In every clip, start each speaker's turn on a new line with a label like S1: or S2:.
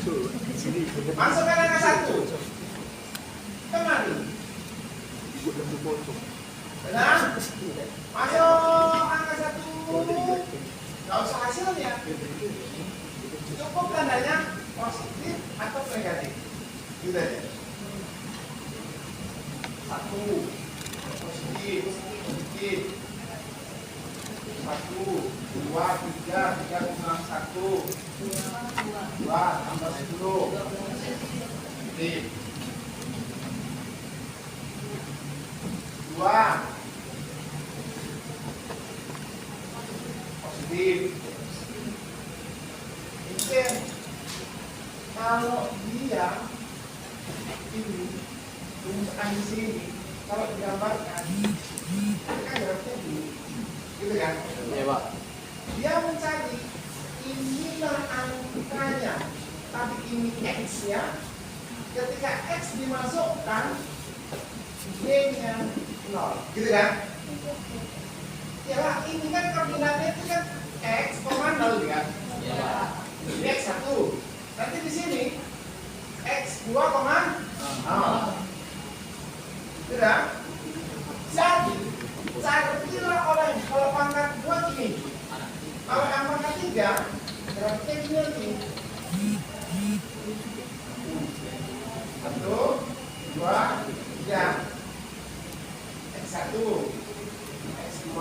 S1: Masukkan angka 1 kemari. Benar? Masuk angka 1. Nggak usah hasilnya. Cukup tandanya positif atau negatif. Gitu aja. 1 positif, positif. 1, 2, 3, 3 kurang 1, 2 tambah 10, positif. 2 positif. Oke, kalau dia ini rumuskan di sini, kalau digambarkan, kan grafiknya dulu, gitu kan?
S2: Iya, Pak.
S1: Dia mencari inilah angkanya, tapi ini x-nya. Ketika x dimasukkan, y-nya 0, gitu kan? Ya lah, ini kan koordinatnya itu kan x, 0 kan?
S2: Iya.
S1: Ini x1. Nanti di sini x2, 0. Sudah? Jadi, carilah oleh kalau pangkat 2 gini. Kalau yang pangkat 3, berarti gini lagi. 1, 2, 3. X1, X2,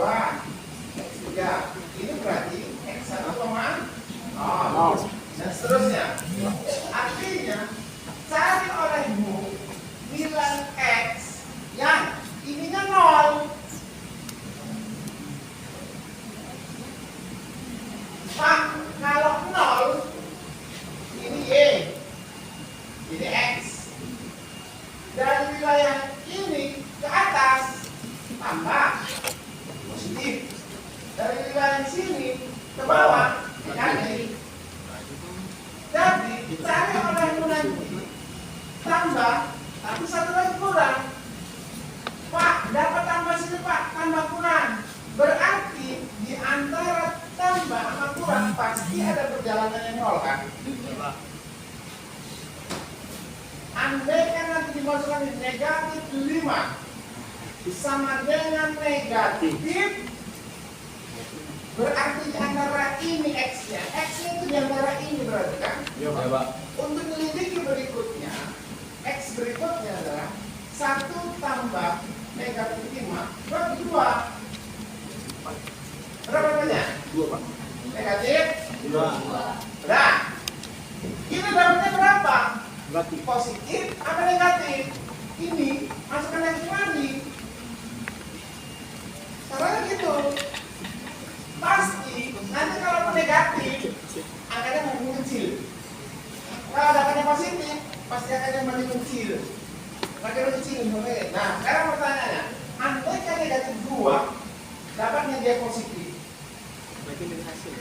S1: X3. Ini berarti X1, 0. Dan seterusnya. Artinya, cari olehmu nilai X yang ininya 0. Pak, kalau 0 ini Y, ini X. Dari wilayah ini ke atas tambah positif. Dari wilayah sini ke bawah negatif. Jadi cari olehmu nanti tambah, tapi satu lagi kurang. Pak, dapat tambah sini Pak, tambah kurang. Berarti di antara tambah sama kurang pasti ada perjalanan yang 0 kan? Andai kan nanti dimasukkan di negatif 5 sama dengan negatif, berarti di antara ini x-nya. X-nya itu di antara ini berarti kan?
S2: Iya, Pak.
S1: Untuk menyelidiki berikutnya, x berikutnya adalah 1 tambah negatif 5 bagi 2. Berapa banyak?
S2: 2, Pak.
S1: Negatif
S2: 2.
S1: Nah, ini dapatnya berapa?
S2: Negatif.
S1: Positif apa negatif? Ini masukkan lagi kembali. Caranya gitu. Pasti nanti kalau negatif angkanya mengecil. Kalau angkanya positif pasti angkanya mengecil. Makin kecil. Nah, sekarang pertanyaannya, andai kan negatif 2 dapatnya dia positif.
S2: Berarti dari hasil.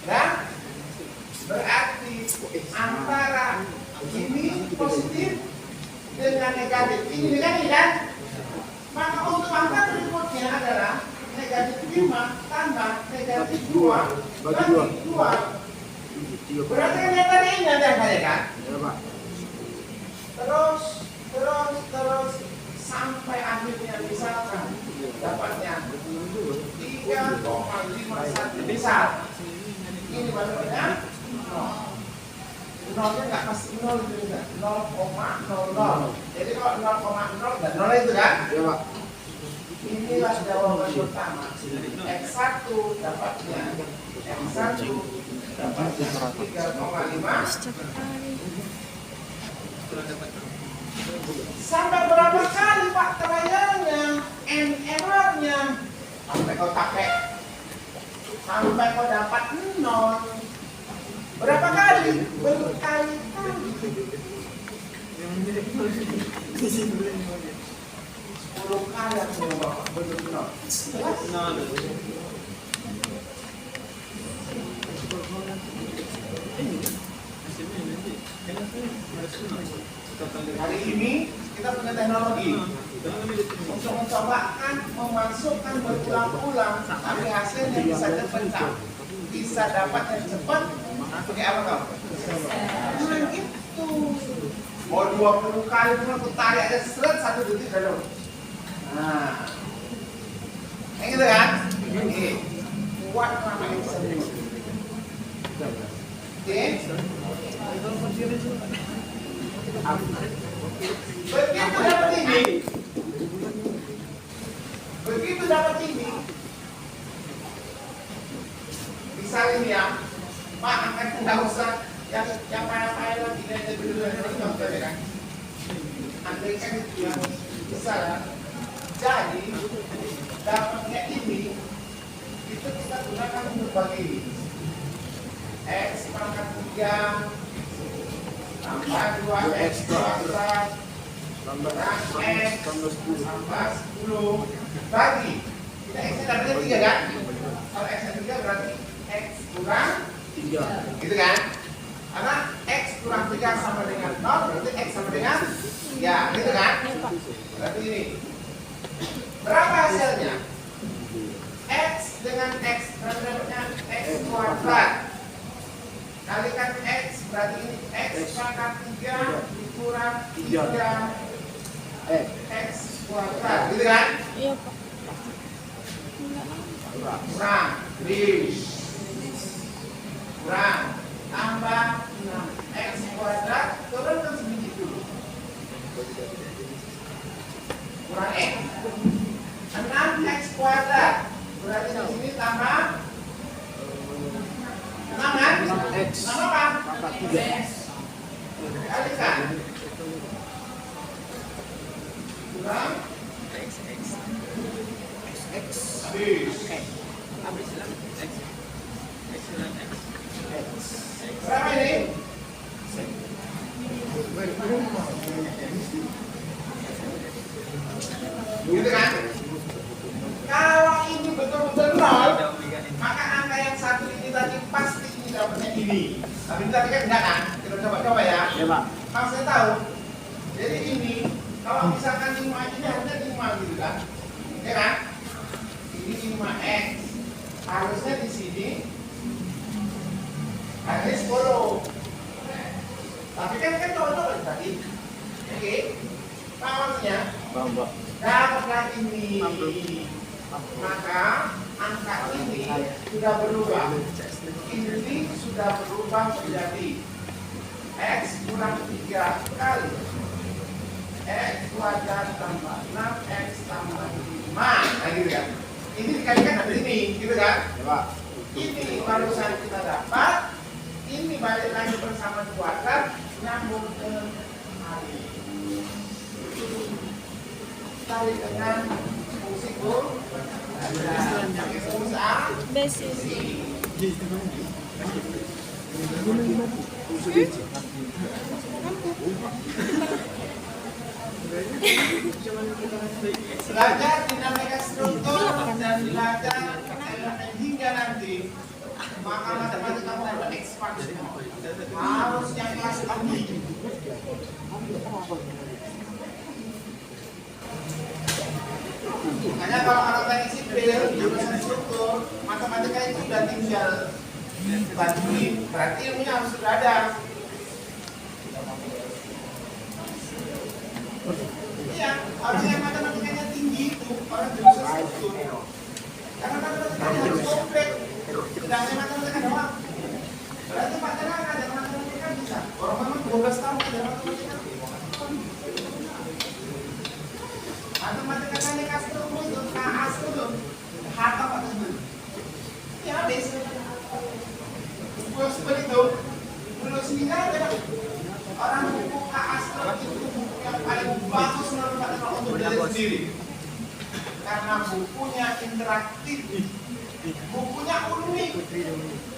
S1: Dan berarti antara ini positif dengan negatif ini negatif kan? Maka untuk angka berikutnya adalah negatif 5 tambah negatif 2 bagi 2. Berarti kan yang tadi ini ada angkanya kan?
S2: Ya, Pak.
S1: Terus sampai akhirnya misalkan dapatnya 3,51 besar. Ini maksudnya 0. Nolnya nggak pasti 0 itu juga 0,00. Jadi kalau 0,0 dan 0 itu kan?
S2: Ya, Pak.
S1: Inilah jawaban pertama. X1 dapatnya X1 dapatnya 3,5. Sampai berapa kali Pak trialnya, n errornya? Sampai kau pakai, sampai kau dapat 0. Berapa kali? Berkali-kali. 10 kali aku coba betul-betul. Hari ini kita punya teknologi untuk mencobakan memasukkan berulang-ulang, tapi hasilnya bisa cepat, bisa dapat yang cepat Pakai apa kau? Nah, gitu. Mau 20 kali pun aku tarik aja seret 1 detik dulu. Nah, yang gitu kan? Ini kuat namanya bisa. Oke. Begitu dapat ini, misalnya ini ya, Pak angkat nggak usah yang payah-payah lagi dari dulu contoh ya kan, andaikan itu ya, bisa ya. Jadi dapatnya ini itu kita gunakan untuk bagi X pangkat 3 tambah 2X kuadrat tambah X tambah 10 bagi kita X nya dapatnya 3 kan? Kalau X nya 3 berarti X kurang 3 gitu kan? Karena X kurang 3 sama dengan 0 berarti X sama dengan 3 gitu kan? Berarti ini berapa hasilnya? X dengan X berarti dapatnya X kuadrat kalikan X berarti ini X pangkat 3 dikurang 3 X kuadrat gitu kan?
S3: Iya Pak.
S1: Kurang kurang tambah 6 X kuadrat turunkan sedikit dulu kurang X 6 X kuadrat berarti di sini tambah 6 kan?
S2: 6X
S1: 6 apa?
S2: pangkat 3
S1: Kalikan kurang
S2: X
S1: habis
S2: X
S1: berapa ini? Gitu kan? Kalau ini betul-betul 0 maka angka yang satu ini tadi pasti ini dapatnya ini. Tapi tadi kan enggak kan? Kita coba-coba ya.
S2: ya Pak.
S1: Kalau saya tahu. Jadi ini kalau misalkan 5 ini harusnya 5 gitu kan? Ya kan? Ini 5X. Harusnya di sini ada 10. Tapi kan coba-coba tadi. Oke. Maksudnya
S2: Bang.
S1: dapatlah ini. Maka angka ini sudah berubah. Ini sudah berubah menjadi X kurang 3 kali X kuadrat tambah 6X tambah 5. Nah gitu kan. Ini dikalikan dari ini, gitu kan?
S2: Ya Pak.
S1: Ini barusan kita dapat. Ini balik lagi bersama kuadrat nyambung ke hari. Tarik dengan fungsi kur. Fungsi A.
S3: Basis.
S1: Belajar dinamika struktur dan belajar elemen hingga nanti maka matematika kamu ekspansi harus yang kelas tinggi. Makanya kalau anak teknik sipil jurusan struktur matematika itu sudah tinggal bantuin, berarti ilmunya harus sudah ada. Iya, orang yang matematikanya tinggi itu orang jurusan struktur. Karena matematikanya harus komplek. Tidak hanya matematika doang. Berarti Pak Tenang ada matematika bisa. Orang memang 12 tahun ada matematika. Matematika kan dikasih ilmu itu, KAS itu, harta Pak Tenang. Ya habis. Seperti itu. Dulu sendiri ada orang buku KAS itu buku yang paling bagus menurut Pak Tenang untuk diri sendiri. Karena bukunya interaktif. Bukunya unik,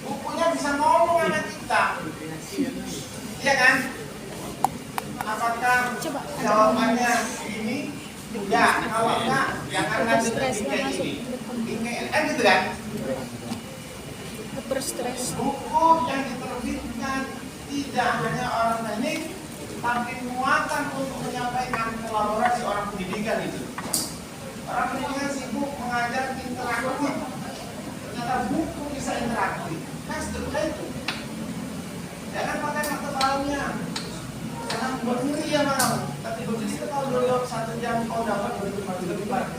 S1: bukunya bisa ngomong sama kita, iya kan? Apakah jawabannya ini? Ya, kalau enggak, jangan lanjut ke ini. Kan gitu kan?
S3: Berstres.
S1: Buku yang diterbitkan tidak hanya orang teknik, tapi muatan untuk menyampaikan kolaborasi orang pendidikan itu. Orang pendidikan sibuk mengajar interaktif. Ternyata buku bisa interaktif. Kan seterusnya itu. halalnya. Jangan buat ngiri ya Bang. Tapi begitu kalau dulu 1 jam kau dapat lebih banyak.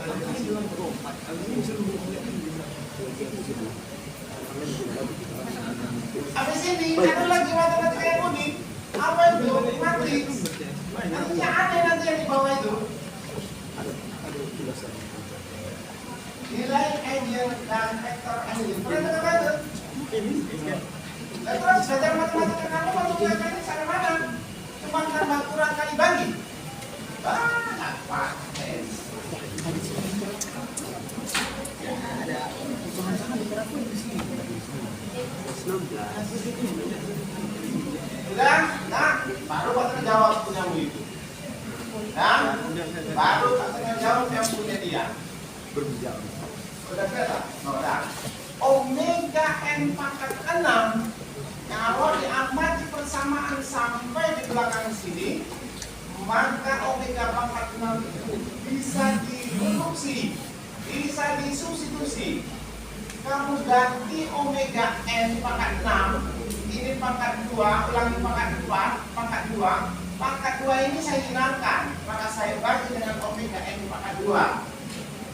S1: Habis ini ada lagi matematika yang unik. Apa itu? Matriks. Nantinya ada nanti yang di bawah itu. Nilai engine dan vektor engine. Pernah dengar itu? Terus belajar matematika kamu waktu belajar ini cara mana? Cuma tambah kurang kali bagi. Banyak Pak. Sudah, nah, baru katanya jawab punya itu. Dan baru katanya jawab yang punya dia. Sudah kata, sudah. Omega n pangkat 6 kalau diamati persamaan sampai di belakang sini, maka omega pangkat 6 itu bisa direduksi, bisa disubstitusi. Kamu ganti omega n pangkat 6, ini pangkat 2, ulangi pangkat 4, pangkat 2. Pangkat 2 ini saya hilangkan, maka saya bagi dengan omega n pangkat 2.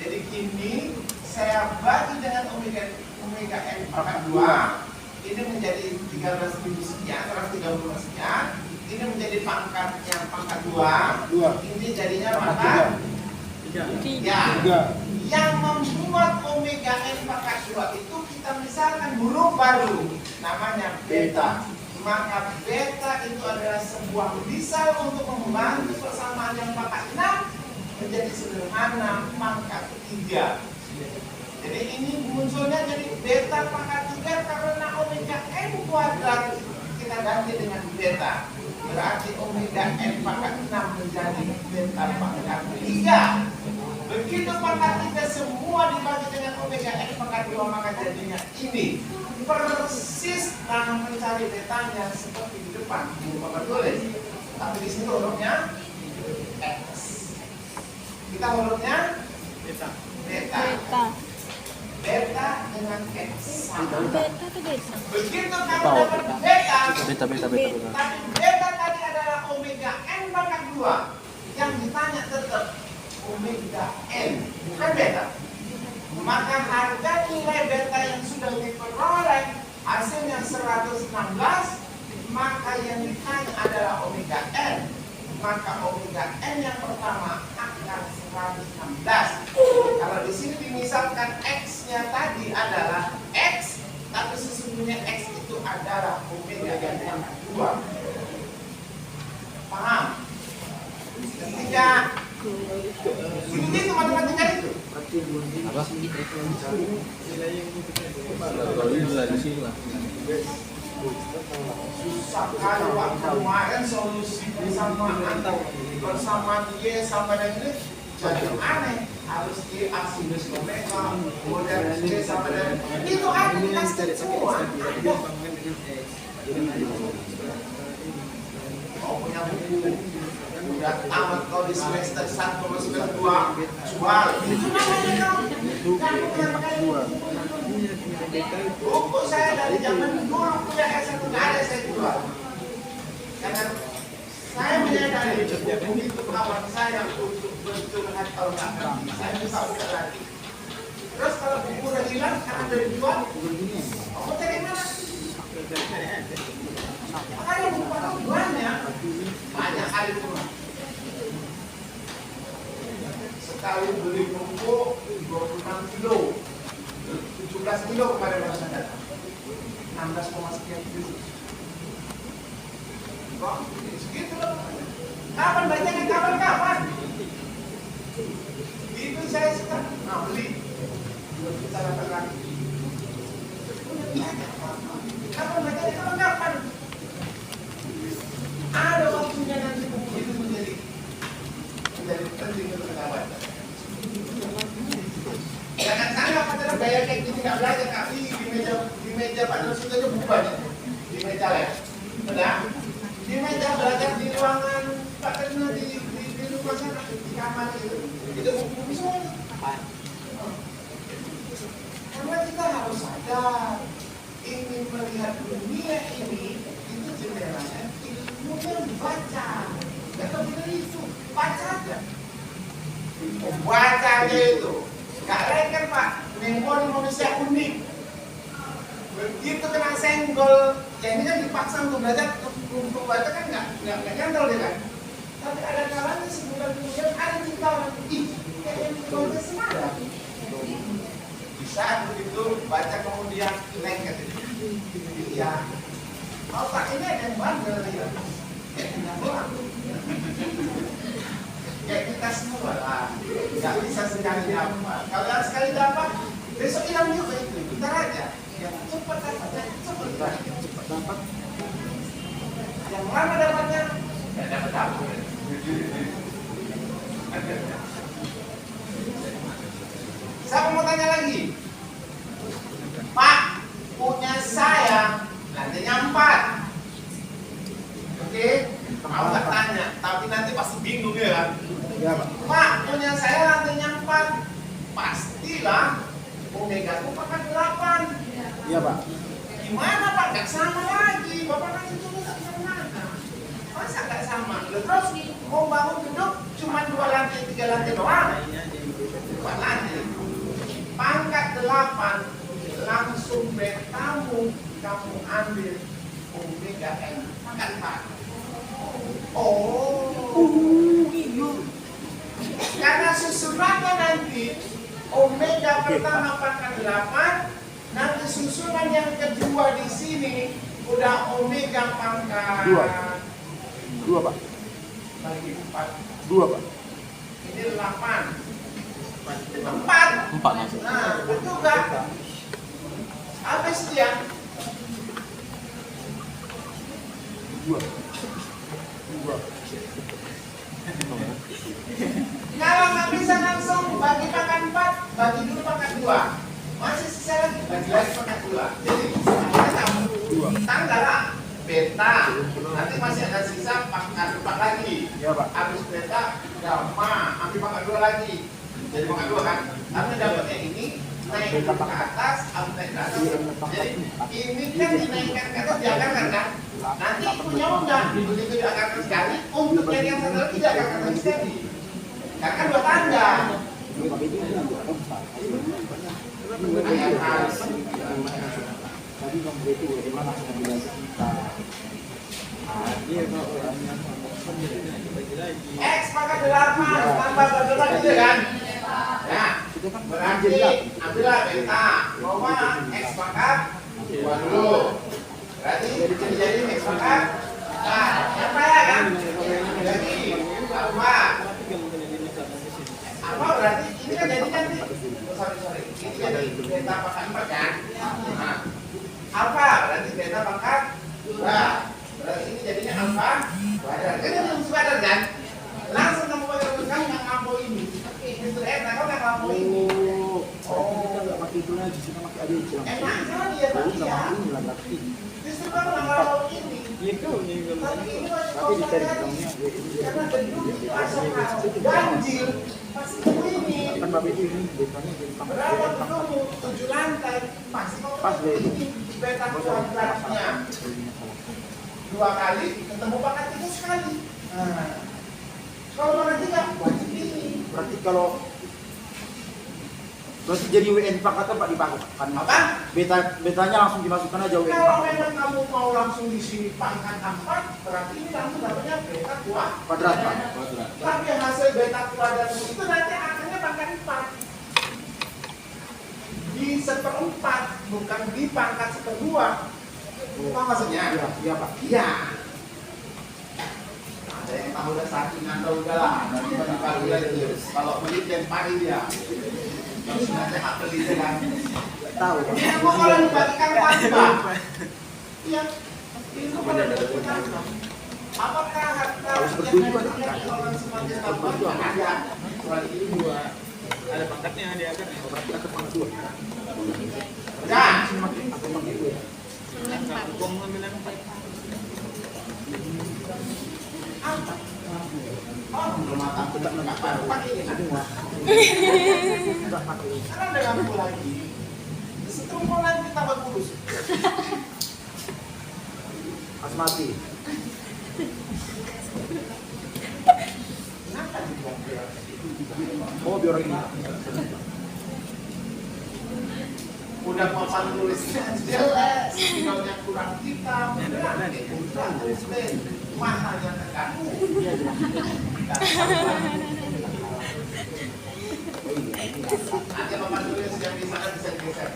S1: Jadi kini saya bagi dengan omega n pangkat 2. Ini menjadi 13.000 sekian, 30 sekian. Ini menjadi pangkatnya pangkat 2. Ini jadinya pangkat 3. Yang membuat omega n pangkat 2 itu kita misalkan huruf baru, namanya beta. Maka beta itu adalah sebuah misal untuk membantu persamaan yang pangkat 6 menjadi sederhana pangkat 3. Jadi ini munculnya jadi beta pangkat 3 karena omega n kuadrat kita ganti dengan beta. Berarti omega n pangkat 6 menjadi beta pangkat 3. Begitu pangkat 3 semua dibagi dengan omega n pangkat 2, maka jadinya ini. Persis dalam mencari betanya seperti di depan di Bapak tulis. Tapi di sini hurufnya X. Kita hurufnya beta. Beta dengan X sama. Begitu kamu dapat beta. Tapi beta tadi adalah omega n pangkat 2. Yang ditanya tetap omega n, bukan beta. Maka harga nilai beta yang sudah diperoleh hasilnya 116, maka yang ditanya adalah omega n. Maka omega n yang pertama akan 116. Kalau di sini dimisalkan x-nya tadi adalah x, tapi sesungguhnya x itu adalah omega n yang kedua. Paham? Ketika itu matematika itu.
S2: Apa?
S1: Susah kali waktu kemarin solusi persamaan Y sama dengan ini jadi aneh. Harus Y asinus omega, kemudian Y sama dengan itu ada dikasih semua. Kau punya buku udah tamat kau di semester 1 sama semester 2 jual. Itu namanya kau. Kamu yang pakai buku saya dari zaman dulu punya S1 nggak ada saya jual. Karena saya menyadari buku itu kawan saya untuk bercurhat kalau nggak ngerti. Saya bisa buka lagi. Terus kalau buku udah hilang karena dari jual, kamu cari mana? Makanya buku itu banyak kali pun. Sekali beli buku 26 kilo, 17 kilo kemarin masa datang, 16, sekian kilo. Kok segitu loh? Kapan bacanya? Kapan? Itu saya suka beli. Kita datang lagi. Kapan bacanya? Kapan? Ada waktunya nanti buku itu menjadi penting untuk kita baca. Jangan sangat pada gaya kayak gini nggak belajar, tapi di meja Pak Dosen itu buku banyak di meja lain. Benar? Di meja belajar di ruangan Pak Dosen di rumah sana di kamar itu buku semua. Karena kita harus sadar ingin melihat dunia ini itu jendelanya baca. Gak lebih dari itu, baca aja. Baca aja itu. Gak lain kan Pak, Nempon manusia unik. Begitu kena senggol, ya ini kan dipaksa untuk belajar, untuk baca kan nggak nyantol dia kan. Tapi ada kalanya sebulan kemudian ada cerita orang, ih, kayak yang baca semangat. Bisa begitu baca kemudian lengket itu. Iya. Oh Pak, ini ada yang bandel ya. Nggak pulang. Kayak kita semua lah, nggak bisa sekali dapat. Kalau sekali dapat, besok hilang juga itu. Bentar aja. Yang cepat dapatnya, cepat dapat. Yang lama dapatnya, nggak dapat. Saya mau tanya lagi, Pak, punya saya lantainya 4. Oke, mau nggak tanya, tapi nanti pasti bingung ya kan?
S3: Ya, Pak.
S1: Pak, punya saya lantainya 4. Pastilah omega itu pakai 8.
S3: Iya, Pak.
S1: Gimana Pak? Nggak sama lagi. Bapak nanti dulu tak sama. Masa nggak sama? Terus mau bangun gedung cuma 2 lantai, 3 lantai doang. 4 lantai. Pangkat 8 langsung betamu kamu ambil omega N pangkat 4. Oh, karena susunannya nanti omega pertama pangkat 8, nanti susunan yang kedua di sini udah omega pangkat
S3: 2, Pak.
S1: bagi 4.
S3: 2, Pak.
S1: Ini 8. 4
S2: masuk.
S1: Nah, itu juga habis dia
S3: 2.
S1: kalau nggak bisa langsung bagi pangkat 4, bagi dulu pangkat 2. Masih sisa lagi, bagi lagi pangkat 2. Jadi kita tahu tanggal lah beta, nanti masih ada sisa pangkat 4 lagi.
S3: Iya, Pak.
S1: Habis beta gamma, ambil pangkat 2 lagi. Jadi pangkat 2 kan. Tapi dapatnya ini naik ke atas, ambil naik ke atas. Jadi ini kan dinaikkan ke atas, diangkat kan? Nanti punya enggak begitu diangkat sekali, untuk yang satu lagi diangkat sekali. Karena kan 2 tanda.
S3: Tadi kamu itu bagaimana pengambilan kita?
S1: X pangkat 8 tambah bagi lagi kan? Ya, berarti ambillah beta, koma X pangkat 2 dulu. Berarti jadi X pangkat 4. Apa ya kan? Jadi apa berarti ini kan jadi nanti sorry ini jadi beta pangkat 4 kan? Nah, alfa berarti beta pangkat 2. Berarti ini jadinya alfa kuadrat. Kan yang kuadrat kan? Langsung kamu pakai kamu yang mampu ini. Mister F, nah kamu yang mampu ini.
S3: Oh, nggak pakai itu lagi, kita pakai ada yang jelas.
S1: Enak sekali ya Pak.
S3: Nggak
S1: Iya.
S3: mau ini lah, berarti.
S1: Justru kamu yang mampu ini. Tapi ini masih
S3: Tapi dicari
S1: kosong
S3: kamunya,
S1: karena gedung itu asal ganjil. Pasti ini.
S3: kan Bapak itu ini betanya jadi pangkat
S1: Berapa
S3: 2, pangkat
S1: gedung? 7 lantai. Pasti kamu
S3: Pas deh.
S1: ini beta kuadratnya 2 kali ketemu pangkat 3 sekali. Nah, kalau pangkat 3 wajib ini.
S3: Berarti kalau berarti jadi WN pangkatnya Pak dipangkatkan.
S1: Apa?
S3: Betanya langsung dimasukkan aja WN
S1: Kalau
S3: pangkatnya.
S1: memang kamu mau langsung di sini pangkat 4, berarti ini langsung dapatnya beta
S3: Kuadrat, Pak.
S1: Tapi hasil beta kuadrat itu nanti akhirnya pangkat 4. Di 1/4, bukan di pangkat 1/2. Apa maksudnya?
S3: Iya, iya Pak.
S1: Iya. Ada yang tahu udah saking anda udah lah. Nanti bagi lagi. Kalau beli dan pari dia. Terus nanti apel itu kan.
S3: Tahu Pak.
S1: Ini aku kalau dibagikan tanpa. Iya. Itu pada dibagikan. Apakah harta
S3: seperti itu ada.
S1: orang semakin tanpa ada? Kecuali ini 2.
S2: Ada pangkatnya dia kan.
S3: Berarti ada pangkat 2.
S1: Ya.
S3: Atau pangkat 2 ya?
S2: Hukum ngambil 4.
S1: Apa? Oh, belum matang.
S3: Tetap
S1: Nggak pakai ini.
S3: Enggak pakai ini.
S1: Sekarang dengan aku lagi. Setelah lagi tambah kurus.
S3: Asmati.
S1: Kenapa dibongkar?
S3: Oh, biar ini.
S1: Udah papan tulisnya jelas, tinggalnya kurang hitam, kurang tulis, mahalnya terganggu. Ada papan tulis yang di sana bisa geser.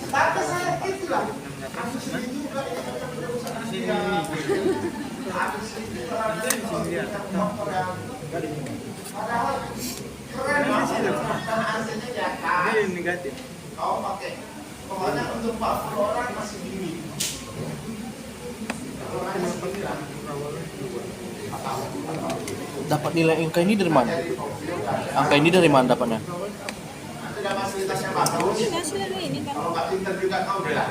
S1: Tapi saya itulah, aku sendiri juga yang usaha dia. Aku sendiri motor yang padahal keren banget, karena aslinya ya kan.
S2: Ini negatif.
S1: Kau pakai, pokoknya untuk 40 orang masih gini. Orang masih gini lah.
S4: Dapat nilai angka ini dari mana? Angka ini dari mana dapatnya?
S1: Nanti ada fasilitasnya bagus.
S5: Dikasih lagi ini kan.
S1: Kalau nggak pinter juga kau udah lah.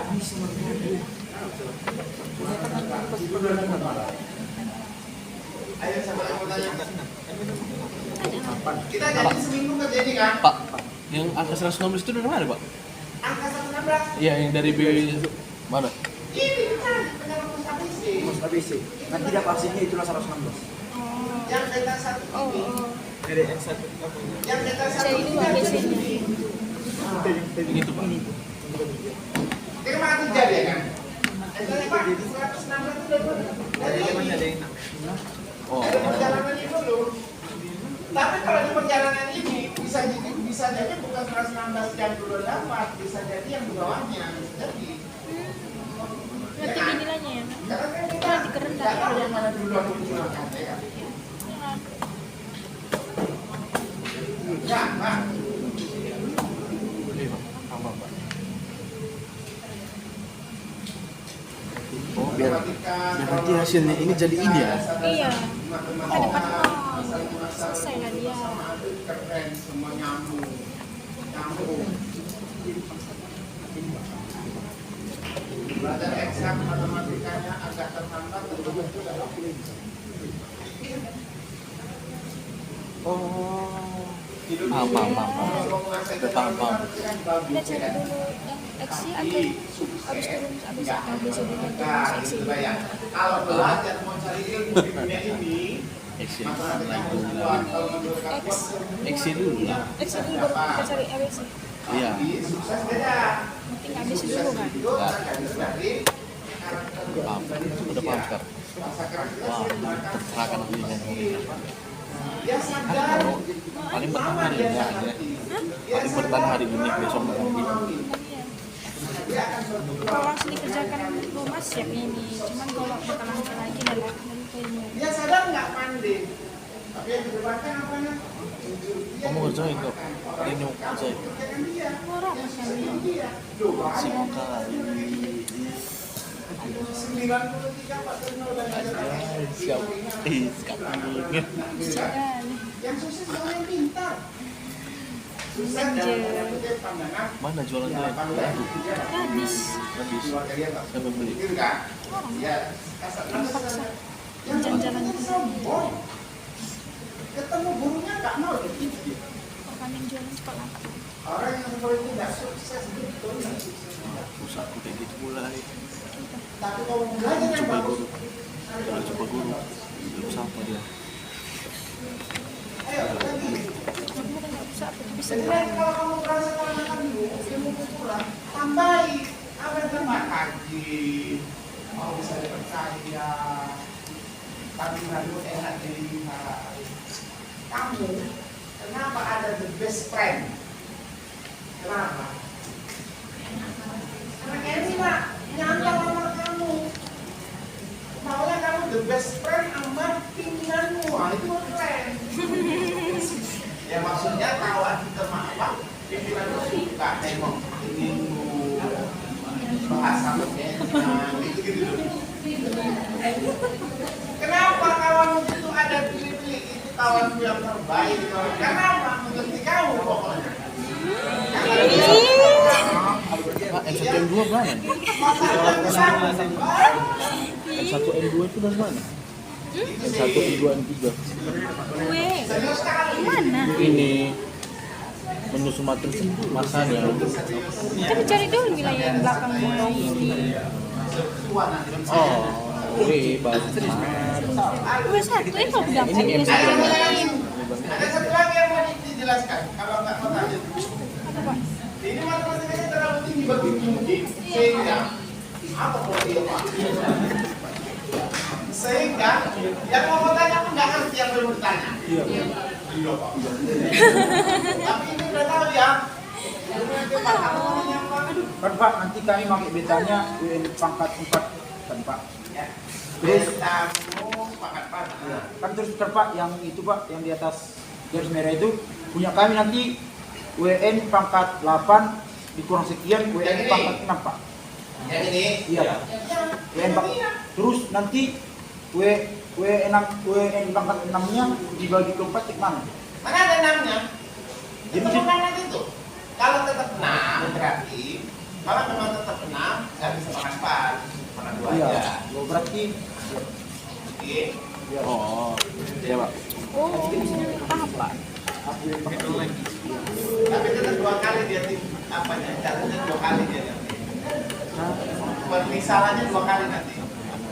S1: Ayo sama aku tanya. Kita jadi seminggu kerja ini kan?
S4: Pak, yang angka 116 itu dari mana, Pak?
S1: Angka 116.
S4: Iya, yang dari mana?
S1: Ini kan penyerang pos ABC.
S3: Mas ABC. Kan tidak pastinya itulah 116.
S1: Yang data satu
S5: Oh,
S1: ini.
S5: oh.
S2: Dari yang satu apa?
S1: Yang data satu
S5: Saya
S1: ini
S5: itu
S1: kan
S5: ABC-nya.
S1: ini.
S4: Ini tuh, Pak.
S1: Terima kasih jadi kan? Jadi Pak, 116 itu dari
S2: Mana ada yang
S4: Oh,
S1: dari perjalanan ini dulu. Tapi kalau di perjalanan ini bisa jadi bukan 116 yang dulu dapat, bisa jadi yang di bawahnya. Jadi
S5: Nanti ini nilainya ya.
S1: karena kan kita
S5: Nanti keren
S1: nggak tahu
S5: dah.
S1: yang mana dulu aku gunakan ya. Ya, Pak.
S4: Oh, biar nanti hasilnya ini jadi ini ya.
S5: Iya. Kita dapat selesai lah dia.
S1: Keren, semua nyambung. Belajar eksak matematikanya agak terhambat terus juga.
S4: Oh. Paham. Paham.
S5: Kita cari dulu yang X atau habis turun habis dulu X ini.
S1: Kalau belajar mau cari ilmu di dunia ini,
S4: Action
S1: matematika
S4: online
S1: harus
S4: dulu.
S1: kuat. Kalau menurut aku,
S4: Action dulu lah.
S5: X ini baru kita cari ABC.
S4: Iya.
S1: sukses beda.
S5: Penting ABC dulu kan.
S1: Itu tergantung dari
S4: Paham. Udah paham sekarang.
S1: bahasa keras kita
S4: Wah,
S1: sering mengatakan
S4: tercerahkan dirinya.
S1: dia sadar,
S4: Paling bertahan hari ini aja. Paling bertahan hari ini, besok lagi.
S1: dia akan berubah.
S5: Kalau langsung dikerjakan rumah siap ini. Cuman kalau bertahan lagi dan kayaknya.
S1: Dia sadar nggak pandai, tapi yang didebatkan apanya?
S4: Kamu kerjain kok. Ini mau kerjain.
S1: Kerjakan dia,
S5: Orang
S1: yang
S5: kan
S1: susah
S5: dia.
S1: dia. Doa
S4: Sibuk kali.
S1: 93 Pak Terno dan
S4: Siap. Sekarang.
S5: Dan
S1: yang sukses orang yang pintar. Sukses dalam tanda kutip pandangan.
S4: Mana jualannya?
S5: habis.
S4: Habis.
S1: Keluarga dia nggak
S4: Siapa beli?
S1: pikir kan? Ya, kasar yang
S5: Jalan-jalan
S1: penting sombong. Ketemu gurunya nggak mau jadi
S5: Orang yang jualan sekolah.
S1: orang yang seperti itu nggak sukses betul nggak sukses.
S4: Usahaku kayak gitu mulai.
S1: Tapi kalau belajar yang
S4: Coba
S1: bagus,
S4: guru. Kalau coba guru. Belum sampai dia.
S1: ayo lagi.
S5: Kamu kan nggak bisa bisa
S1: Sebenarnya kalau kamu merasa kewenangan dulu, ilmu kurang, tambahi apa yang terbaik kaji, mau bisa dipercaya, tapi lalu enak dilihat. Kamu, kenapa ada the best friend? Kenapa? Karena ini Pak, nyata sama kamu. Maunya kamu the best friend sama pimpinanmu, wah itu keren. Ya maksudnya kalau kita apa, pimpinan itu suka nengok ini bahasa gitu. Kenapa kawanmu itu ada pilih-pilih itu kawanmu yang terbaik? Kenapa mengerti kamu pokoknya?
S4: Pak, M1 M2 mana? M1 M2 itu dari mana? M1 M2 M3.
S5: Kue.
S1: Serius sekali.
S5: Mana?
S4: Ini menu Sumatera masanya.
S5: Kita cari dulu wilayah yang belakang ini.
S1: tua nanti.
S4: Oh, bagus.
S5: Gue satu ya kalau dapat
S4: Ini
S5: gue
S4: MC.
S5: satu.
S1: Ada satu lagi yang mau dijelaskan. Kalau nggak mau tanya.
S5: Apa Pak?
S1: Ini matematikanya terlalu tinggi bagi mungkin sehingga apa dia Pak? Sehingga yang mau tanya pun nggak ngerti yang belum bertanya. Iya Pak. Tapi ini udah tahu ya.
S3: Kan Pak, nanti kami pakai betanya UN pangkat 4 kan Pak.
S1: Ya.
S3: Terus
S1: Kamu pangkat 4.
S3: kan terus kan Pak yang itu Pak yang di atas garis merah itu punya kami nanti WN pangkat 8 dikurang sekian
S1: Yang
S3: WN
S1: ini?
S3: pangkat 6 Pak.
S1: Yang ini.
S3: Iya Pak. WN pangkat terus nanti WN pangkat 6-nya dibagi ke 4 cek mana?
S1: Mana ada 6-nya?
S3: Jadi
S1: Itu mana itu? Kalau tetap 6 berarti kalau memang tetap 6 saya bisa makan 4, makan 2
S3: Iya.
S1: aja.
S3: Oh, berarti
S1: Oke.
S3: ya.
S4: Oh, ya Pak.
S5: Oh, paham Pak.
S1: Tapi tetap 2 kali dia apanya? Caranya 2 kali dia nanti. Permisalannya 2 kali nanti.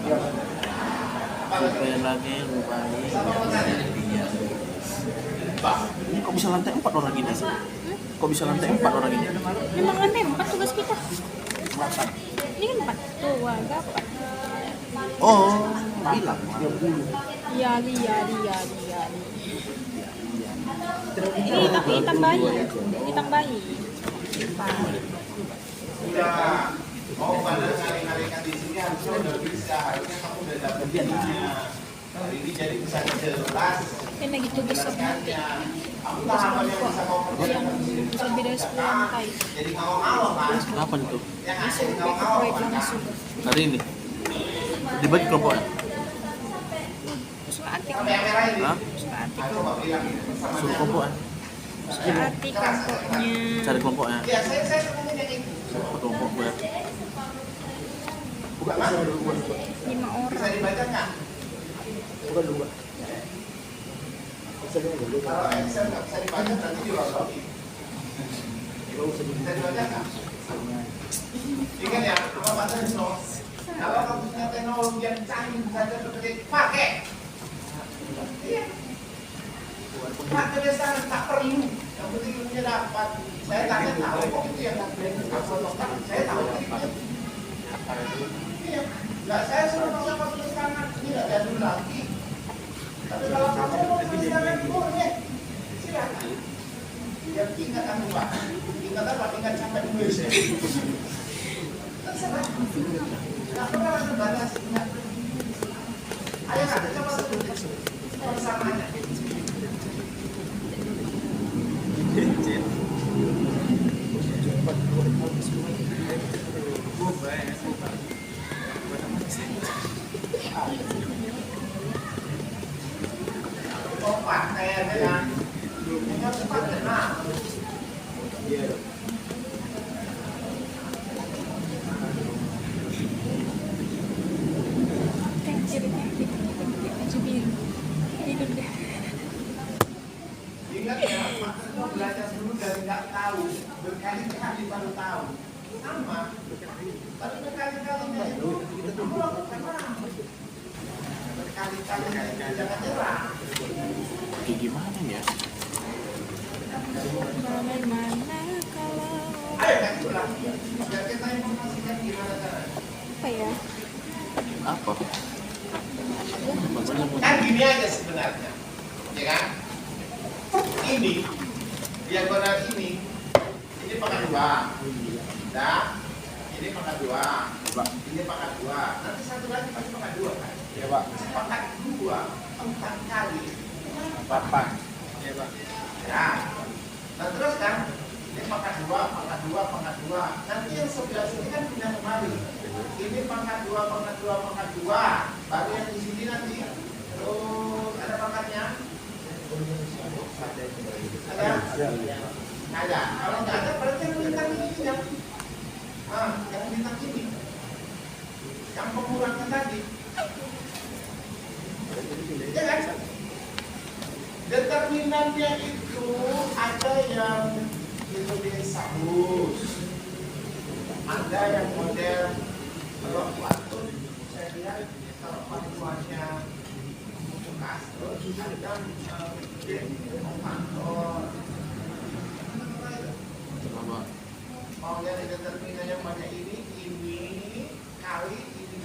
S3: Ya.
S1: Apa lagi?
S4: Supaya lagi rupanya.
S1: Sama mau tanya? Pak,
S4: Ini kok bisa lantai 4 orang ini sih? Kok bisa lantai 4 orang ini?
S5: Memang lantai 4 tugas kita. Ini kan 4. Tuh, wah, dapat.
S4: Oh, bilang.
S5: Iya. Ini tapi ditambahi. Pak.
S1: udah mau pada kali-kalikan di sini harusnya udah bisa. Harusnya kamu udah dapat jadinya. Hari ini jadi bisa jelas.
S5: Ini lagi tugas nanti.
S1: Aku tahapan yang bisa kamu kerjakan.
S5: Yang lebih dari 10 lantai.
S1: Jadi ngawang-ngawang kan?
S4: Apa itu?
S1: Yang
S5: Bisa
S1: asli
S5: pakai
S1: ngawang-ngawang
S5: proyek
S1: kan?
S5: langsung.
S4: Hari ini. Dibagi kelompoknya.
S5: Suka atik.
S1: Sampai yang merah ini.
S4: Hah?
S5: Suka atik.
S1: Aku mau bilang sama
S4: Suruh kelompoknya.
S5: Suka atik kelompoknya.
S4: Cari kelompoknya.
S1: ya saya ngomongin yang itu.
S4: Apa kelompok gue?
S1: Bukan mas?
S5: 5
S1: Bisa
S5: orang.
S1: dibaca nggak?
S3: Bukan dua.
S1: Kalau Excel nggak bisa dibaca berarti dilolosi. Bisa dibaca nggak? Ingat ya, apa bahasa Indonesia? Kalau kamu punya teknologi yang canggih saja seperti pakai. Iya. Pakai desa tak perlu. Yang penting ilmunya dapat. Saya tanya tahu kok itu yang saya tahu. Iya. Nggak saya suruh nggak usah tulis tangan. Ini nggak jadul lagi. Tapi kalau kamu mau tulis tangan boleh. Silakan. Yang ingat kamu Pak. Ingat apa? Ingat sampai nulis. Terserah. Nggak pernah ada batas. Ayo Kak, coba tulis. Persamanya. Oh, paten ya. Ini cepat kena. Ingat ya, makanya belajar dulu dari nggak tahu, berkali-kali baru tahu. Sama, tapi berkali-kalinya itu kamu lakukan apa? Berkali-kalinya itu jangan nyerah.
S4: Kayak gimana ya?
S5: Bagaimana kalau
S1: Ayo kan ulang, biar kita informasikan gimana caranya.
S5: apa ya?
S4: Apa? Bagaimana mau
S1: Kan gini aja sebenarnya, ya kan? Ini diagonal ini pangkat 2. Nah, ini pangkat 2. Ini pangkat 2. Nanti satu lagi pasti pangkat 2 kan?
S3: Ya Pak.
S1: Pangkat 2 4 kali.
S3: 4.
S1: Ya Pak. Ya. Nah terus kan, ini pangkat 2, pangkat 2, pangkat 2. Nanti yang sebelah sini kan pindah kemari. Ini pangkat 2, pangkat 2, pangkat 2. Baru yang di sini nanti. Terus ada pangkatnya? Ada? Ada. Kalau nggak ada, berarti yang bintang ini ya. Yang bintang ini. Yang pengurangnya tadi. Ya kan? Determinannya itu ada yang Indonesia Samus, ada yang model Mau yang determinan yang banyak ini kali ini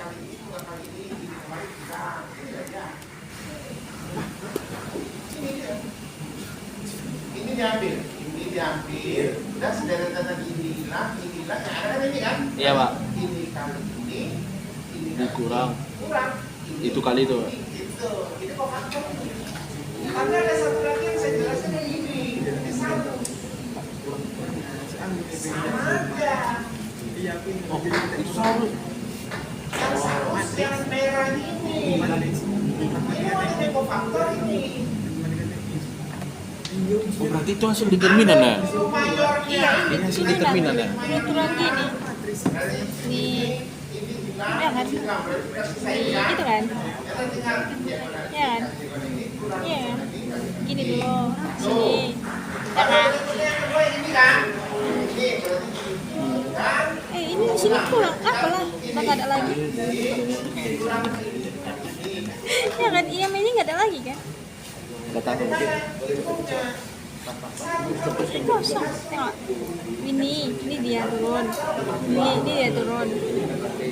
S1: bukan kali ini kali kita ini aja. Ini dia. Ini diambil, udah sederetan ini hilang, yang ada ini kan?
S4: Iya, Pak.
S1: Ini kali ini
S4: Kurang.
S1: Ini,
S4: Itu kali itu.
S1: Itu. Ini kok faktor ini? Karena ada satu lagi yang saya jelaskan yang ini satu. Sama aja.
S4: Oh, itu sama.
S1: Yang saus yang merah ini. Ini ada kofaktor ini.
S4: Oh, berarti itu hasil determinan ya?
S1: Mayornya.
S4: Ini hasil determinan ya?
S5: Turun gini. Nih. Ya kan? Itu kan? Ya kan? Iya kan? Gini dulu. Sini. Ya kan? Ini sini kurang apa lah? Nggak ada lagi. Ya kan? Yang ini nggak ada lagi kan?
S4: Nggak tahu.
S5: Ini kosong. Tengok. Ini dia turun. Ini dia turun.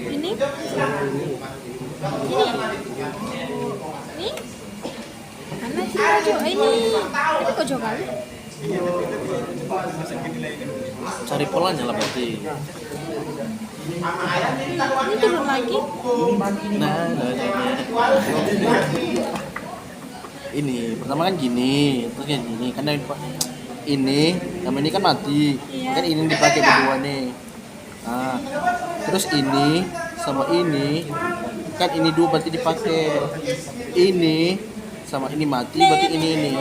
S5: Ini. Mana sih baju? Ini kok jauh kali?
S4: Cari polanya lah berarti.
S5: Ini turun lagi.
S4: Nah. Ini pertama kan gini, terus kayak gini. Karena ini, sama ini kan mati.
S5: Iya.
S4: Kan ini dipakai berdua nih. Nah, terus ini sama ini, kan ini dua berarti dipakai. Ini sama ini mati, berarti ini.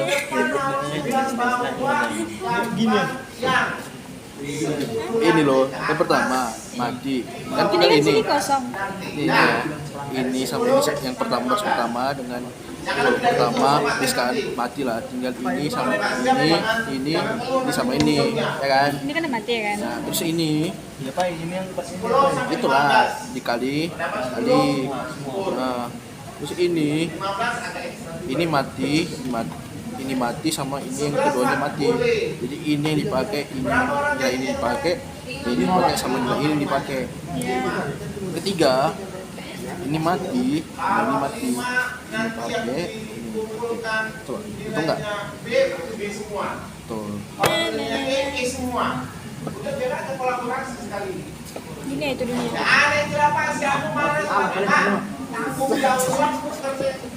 S2: Gini ya.
S4: Ini loh, yang pertama mati. Kan tinggal
S5: Ini kan
S4: ini.
S5: sini kosong.
S4: Ini sama ini yang pertama dengan yang pertama habis kan mati lah, tinggal ini sama ini sama ini, ya kan?
S5: Ini kan udah mati ya kan?
S4: Nah, terus ini
S2: Ya Pak, ini yang pas ini.
S4: itulah dikali. Nah, terus ini mati, ini mati sama ini yang keduanya mati. Jadi ini yang dipakai, ini dipakai sama ini dipakai. Ketiga, ini mati, ini mati, ini pakai, ini tuh, itu enggak? Tuh.
S5: Gini ya itu dunia.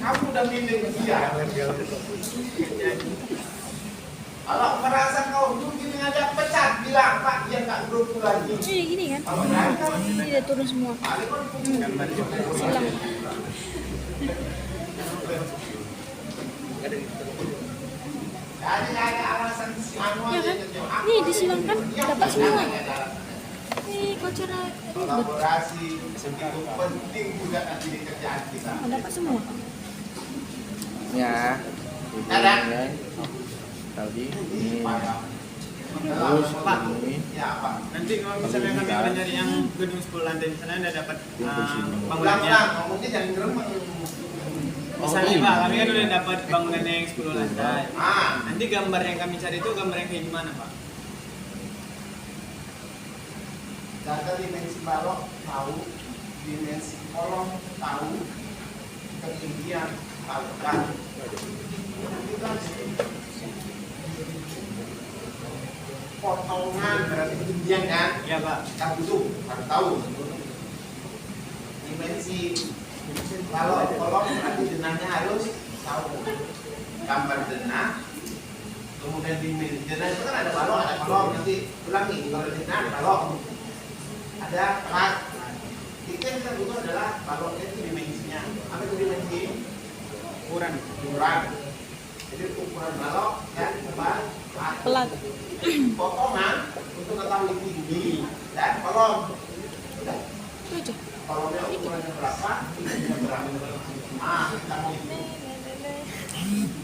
S1: Kamu udah milih dia. Kalau merasa kau gini aja pecat, bilang Pak dia nggak berhubung lagi.
S5: Ini gini kan? Ini udah turun semua. Silang.
S1: Jadi nggak ada alasan si Anu
S5: Ya
S1: aja
S5: kan? Nih disilangkan dapat semua. Nih kocornya ribet.
S1: kolaborasi itu penting juga nanti di kerjaan kita.
S5: Dapat semua.
S4: Ya,
S1: Ada.
S4: tadi ini,
S1: Terus
S4: ini.
S1: Ya Pak.
S2: Nanti kalau misalnya kami udah nyari yang gedung 10 lantai di sana udah dapat bangunannya.
S1: Ulang-ulang ngomongnya jangan geremeng.
S2: Misalnya Pak, kami kan udah dapat bangunannya yang 10 lantai.
S1: Ah,
S2: Nanti gambar yang kami cari itu gambar yang kayak gimana Pak?
S1: data dimensi balok tahu, dimensi kolom tahu, ketinggian tahu kan. Potongan berarti ketinggian kan?
S2: Iya Pak.
S1: Kita butuh harus tahu. Dimensi kalau kolom berarti denahnya harus tahu. Gambar denah, kemudian dimensi denah itu kan ada balok, ada kolom. Nanti ulangi kalau denah ada balok, ada plat. Itu yang kita butuh adalah baloknya itu dimensinya. Apa itu dimensi? Ukuran. Jadi ukuran balok dan plat.
S5: Pelat.
S1: Potongan untuk ketahui tinggi dan kolom. Udah.
S5: Itu aja.
S1: Kolomnya ukurannya berapa? Tingginya berapa? Ah, kita mau hitung.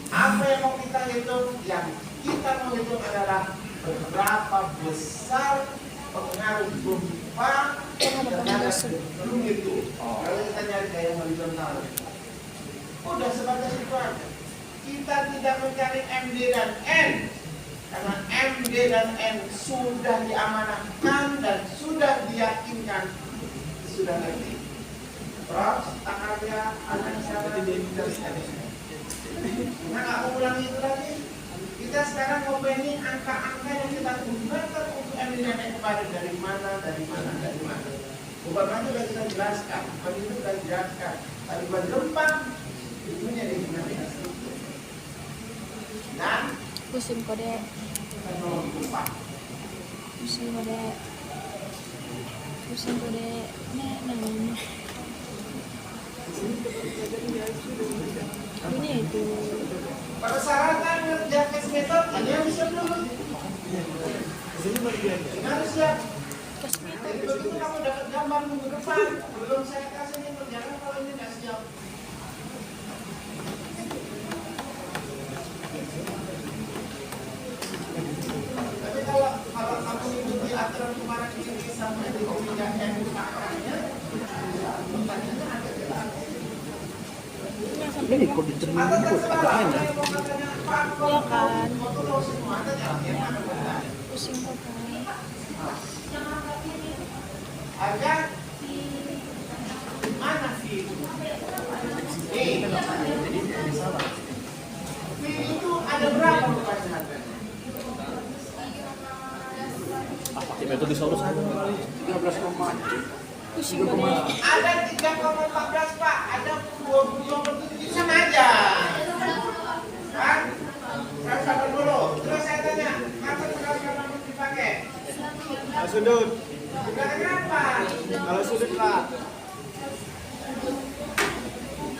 S1: Apa yang mau kita hitung? Yang kita mau hitung adalah berapa besar pengaruh gempa terhadap gedung itu. Kalau kita nyari gaya horizontal, udah sebatas itu aja. kita tidak mencari MD dan N, karena MD dan N sudah diamanahkan dan sudah diyakinkan, sudah ngerti. Prof, tak ada anak siapa dari nah, nggak mau ulang itu lagi. Kita sekarang mau planning angka-angka yang kita gunakan untuk MD dan N kemarin dari mana. Bukan itu sudah kita jelaskan, bukan itu sudah dijelaskan. Tadi berlempang, itu jadi gimana struktur. Dan
S5: Pusing kode.
S1: nomor 4.
S5: Pusing kode. Nah. Ini itu.
S1: Persyaratan ngerjakan metode ini harus siap dulu. Ini harus siap. Jadi begitu kamu dapat gambar minggu depan, belum saya kasih ini perjalanan kalau ini nggak siap. Tapi kalau kamu ikuti aturan kemarin ini sampai di pemilihan angkanya, pertanyaannya ada jelas.
S4: Ini kok diterima
S1: Atau
S4: kok
S1: terserah,
S4: ada
S1: saya mau katanya Pak,
S5: Iya kan.
S1: foto lo semua ada jalannya mana?
S5: Pusing kode.
S1: Ada mana sih? Nih, fee itu ada berapa rupanya harganya?
S4: pakai metode saurus aja.
S3: 13,7.
S5: Pusing kode.
S1: Ada 3,14 Pak, ada 22,7 sama aja. Kan? Kan sabar dulu. Terus saya tanya, kapan kalau dipakai?
S2: Kalau sudut,
S1: Digunakan apa?
S2: kalau sudut Pak.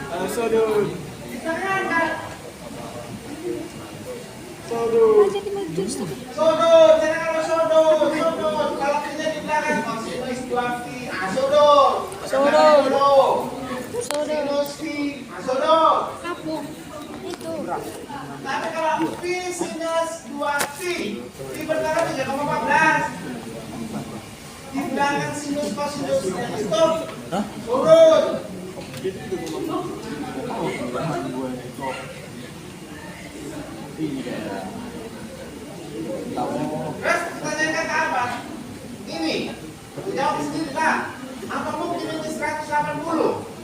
S2: Kalau sudut,
S1: Digunakan kan?
S2: sudut.
S5: Jadi majus tapi.
S1: Sudut, jangan kalau sudut. Kalau punya di belakang, oh, sinus 2 V. Ah, sudut.
S5: Sudut.
S1: Dulu.
S5: Sudut.
S1: Sinus V. Ah, sudut.
S5: Kapuk. Itu.
S1: Tapi kalau V sinus 2V, di perkara 3,14. Di belakang sinus kosinusnya itu turun. Terus pertanyaan kata apa? Ini, jawab sendiri lah. Apa mungkin ini 180?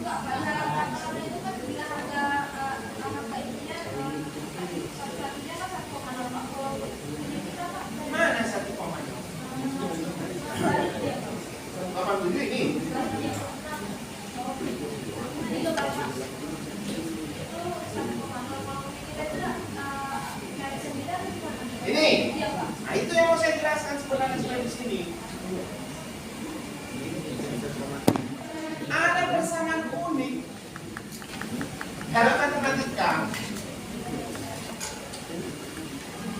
S1: Mana 1 komanya? 87 ini. Ini. Nah, itu yang mau saya jelaskan sebenarnya di sini. Ada persamaan unik dalam matematika.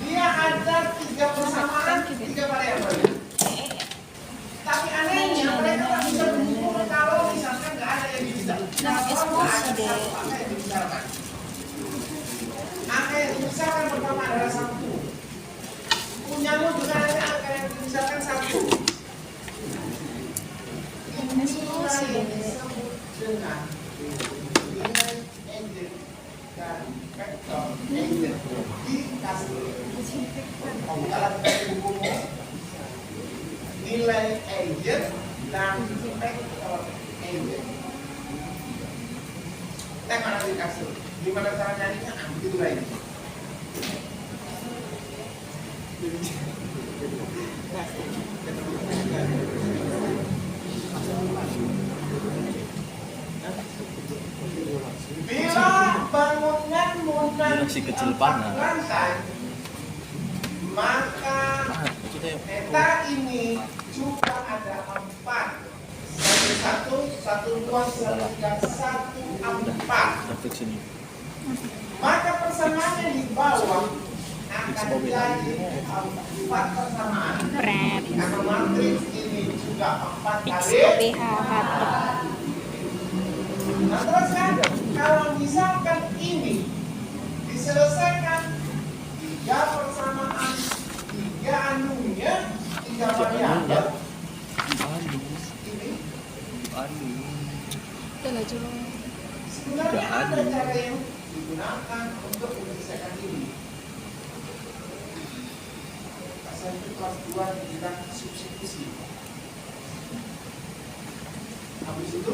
S1: Dia ada 3 persamaan, 3 variabel. Tapi anehnya mereka tak bisa mengukur kalau misalkan nggak ada yang bisa.
S5: Nah, ekspresi deh.
S1: Angka yang dibicarakan. Angka yang dibicarakan pertama adalah 1. Punyamu juga ada angka yang dibicarakan 1. Ini
S5: Ekspresi deh.
S1: disebut dengan nilai engine dan vektor engine dikasih. Dalam bukumu nilai engine dan vektor engine. Tema nanti dikasih. Gimana cara nyarinya? Ah, begitu lah ini. Bila bangunanmu nanti
S4: Si kecil panah.
S1: lantai, maka peta ini juga ada 4. 1, 1, 2, 1, 3, 1, 4.
S4: sini.
S1: Maka persamaan yang di bawah akan jadi 4 persamaan.
S5: Pret.
S1: Karena matriks ini juga 4 kali.
S5: XPH
S1: Nah terus kan, kalau misalkan ini diselesaikan 3 persamaan, 3 anunya, 3 variabel. Ini
S5: Udah lah coba.
S1: sebenarnya ada cara yang digunakan untuk menyelesaikan ini. Pasal itu kelas 2 di bidang substitusi. Habis itu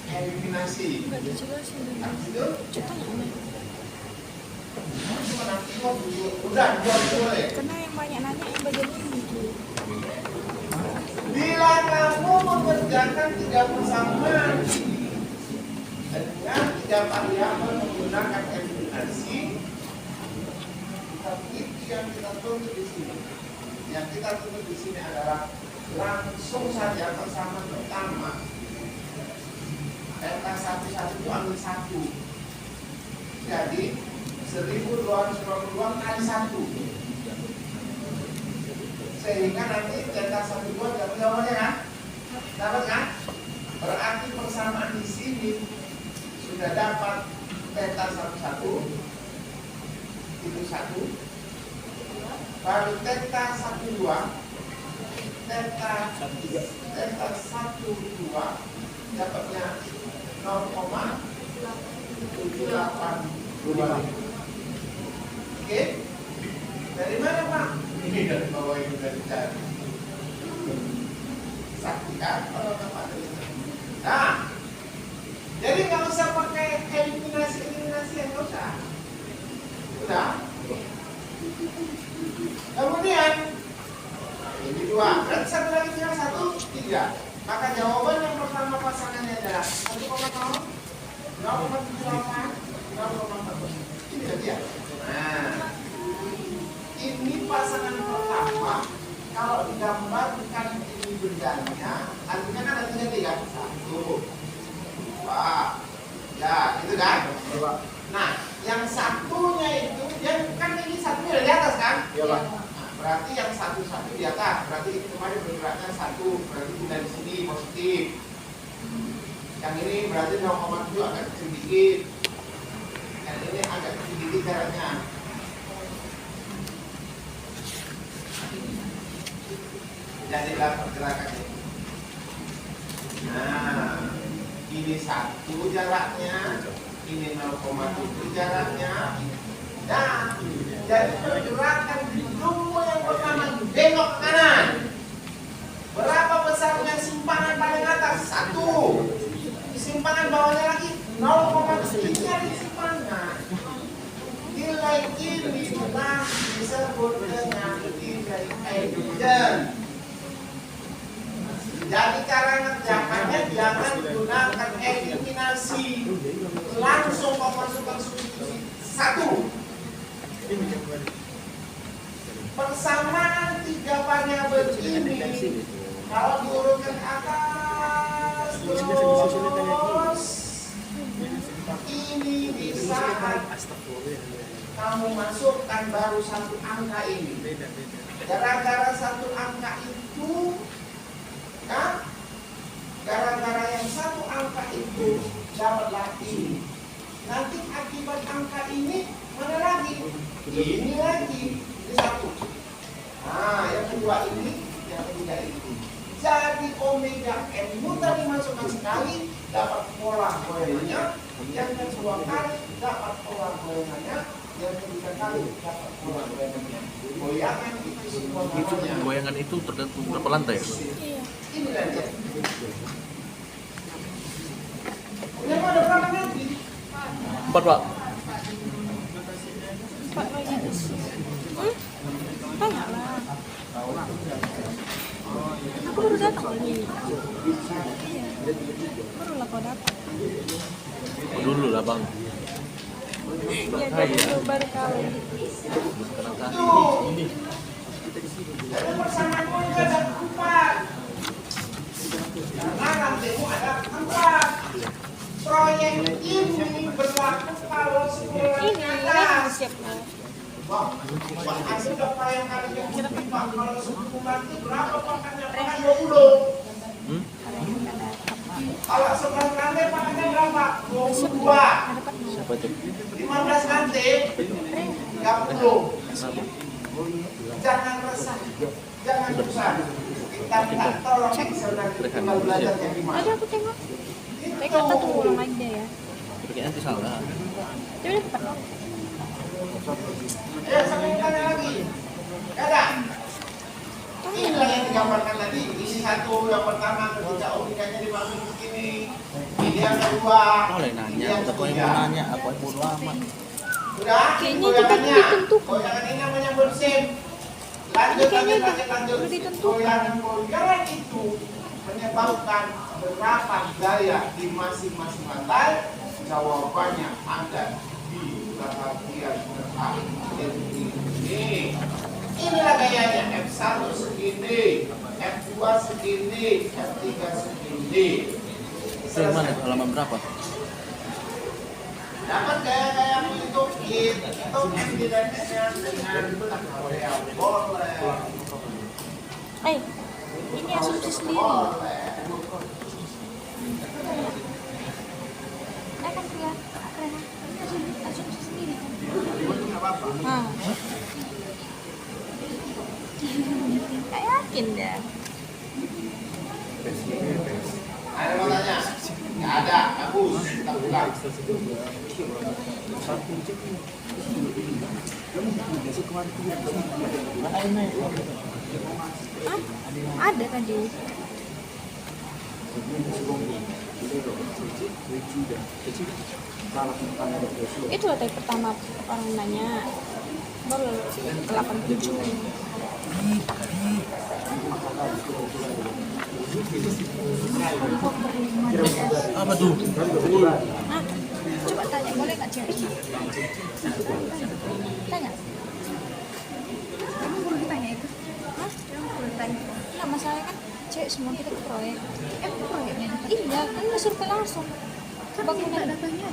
S1: eliminasi.
S5: Enggak dijelasin.
S1: Habis itu
S5: Coba nggak?
S1: udah boleh.
S5: Karena yang banyak nanya yang bagian ini.
S1: Bila kamu mengerjakan 3 persamaan dengan 3 variabel menggunakan eliminasi, tapi itu yang kita tuntut di sini. Yang kita tuntut di sini adalah langsung saja persamaan pertama. Delta 1 itu ambil 1. Jadi 1222 kali 1. Sehingga nanti delta 1 2 dapat jawabannya kan? Dapat kan? Berarti persamaan di sini sudah dapat delta 1 itu 1. Baru delta 1 2 delta 1 2 dapatnya 0,782. Oke? Dari mana Pak? Ini dari bawah ini dari cari. Saksikan kalau Bapak tulis. Nah, jadi nggak usah pakai eliminasi yang nggak usah. Udah. Kemudian ini 2. Berarti satu lagi tinggal 1, 3. Maka jawaban yang pertama pasangannya adalah 1,0, 0,78, 0,4. Ini tadi ya. Nah, ini pasangan pertama. Kalau digambarkan ini bendanya, artinya kan ada 3 kan? 1, 2, ya, itu kan? Nah, yang satunya itu, kan ini satunya di atas kan?
S3: Iya, Pak.
S1: Nah, berarti yang satu di atas, berarti itu kemarin bergeraknya 1, berarti tidak di sini positif. Yang ini berarti 0,7 agak sedikit. Yang ini agak sedikit jaraknya. Jadilah pergerakan ini. Nah, ini 1 jaraknya, ini 0,7 jaraknya. Nah, jadi pergerakan di jumbo yang pertama belok ke kanan. Berapa besarnya simpangan paling atas? 1. Simpangan bawahnya lagi 0,3 di simpangan. Nilai ini disebut dengan nilai Eugen. Jadi cara ngerjakannya jangan gunakan eliminasi, langsung memasukkan substitusi 1. Persamaan 3 variabel ini kalau diurutkan ke atas terus ini di saat kamu masukkan baru 1 angka ini. Gara-gara 1 angka itu kan? Gara-gara yang 1 angka itu dapatlah ini. Nanti akibat angka ini mana lagi? Ini lagi. Ini 1. Nah, yang kedua ini, yang ketiga ini. Jadi omega n tadi masukkan sekali dapat pola goyangannya. Yang kedua kali dapat pola goyangannya. Yang ketiga kali dapat pola goyangannya. Goyangan itu semua namanya.
S4: Goyangan itu tergantung berapa lantai?
S5: Iya.
S1: Ini saja. Yang ada berapa nanti?
S4: 4, Pak.
S5: Pak lagi di sini. Tanya lah. Aku baru datang lagi. Iya. Baru lah kau datang.
S4: Oh, dulu lah, Bang.
S5: Iya, dulu baru kali.
S1: Tuh. Jadi persamaanmu itu ada 4. Karena nantimu ada 4. Proyek ini berlaku kalau semua
S5: Ini
S1: atas.
S5: siap lah.
S1: Bang, ada berapa yang kali yang Pak? Kalau 10 nanti berapa pakannya? Pakan 20. Kalau 11 nanti pakannya berapa? 22.
S4: Siapa itu?
S1: 15 nanti 30. Jangan resah, jangan susah. Kita minta tolong Excel nanti tinggal belajar jadi
S5: Tadi
S1: mana.
S5: aku tengok. Baik, kita tunggu ulang lagi deh ya.
S4: Pakai nanti salah.
S5: Coba cepat.
S1: Ya, sambungkannya lagi. Ada. Inilah yang digambarkan tadi. Isi satu yang pertama ketika unikanya dimaksud begini. Ini yang kedua.
S4: Boleh
S1: ini
S4: nanya,
S1: yang
S4: aku yang
S1: ketiga.
S4: mau nanya, aku yang bodo amat.
S1: Sudah?
S5: Kayaknya itu kan
S1: Goyangannya.
S5: ditentukan.
S1: Goyangan ini namanya bersim. Lanjut,
S5: Kayaknya
S1: lanjut.
S5: udah ditentukan.
S1: Goyangan itu menyebabkan berapa gaya di masing-masing lantai. Jawabannya ada di bagian terakhir ini. Inilah gayanya. F1 segini, F2 segini, F3 segini.
S4: Itu yang mana? Halaman berapa?
S1: Dapat gaya-gaya itu M dan S-nya dengan Korea. Boleh.
S5: Ini asumsi sendiri.
S1: Boleh.
S5: Kan kelihatan keren. Asumsi sendiri. Nah. Gak yakin dah.
S1: Ada mau tanya? Nggak ada. Bagus. Kita buka.
S5: Ada tadi. Itu lah tadi pertama orang nanya. Baru ke 87.
S4: Apa tuh?
S5: Hah? Coba tanya, boleh nggak cewek? Tanya.
S6: Kamu perlu ditanya itu?
S5: Hah?
S6: Kamu perlu ditanya?
S5: Nggak masalah kan cewek semua kita ke proyek.
S6: Proyeknya
S5: Iya, kan nggak survei langsung.
S6: kan
S5: Bangunan.
S6: ada datanya.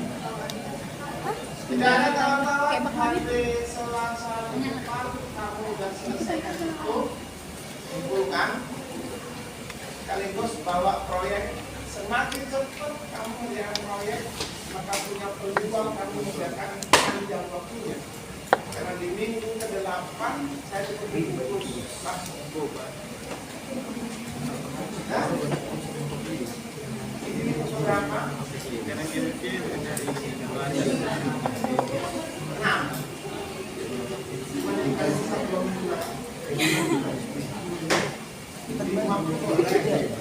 S5: Hah?
S1: Tidak ada kawan-kawan.
S6: Kayak Bang Hamid.
S1: Hari Selasa depan kamu sudah selesai itu. Kumpulkan. Sekaligus bawa proyek. Semakin cepat kamu yang proyek, maka punya peluang kamu mengerjakan panjang waktunya. Karena di minggu ke-8 saya cukup lulus langsung coba. Nah, ini minggu berapa?
S2: Karena kira-kira dari Januari.
S1: 6. Dikasih 1 bulan. 50 boleh.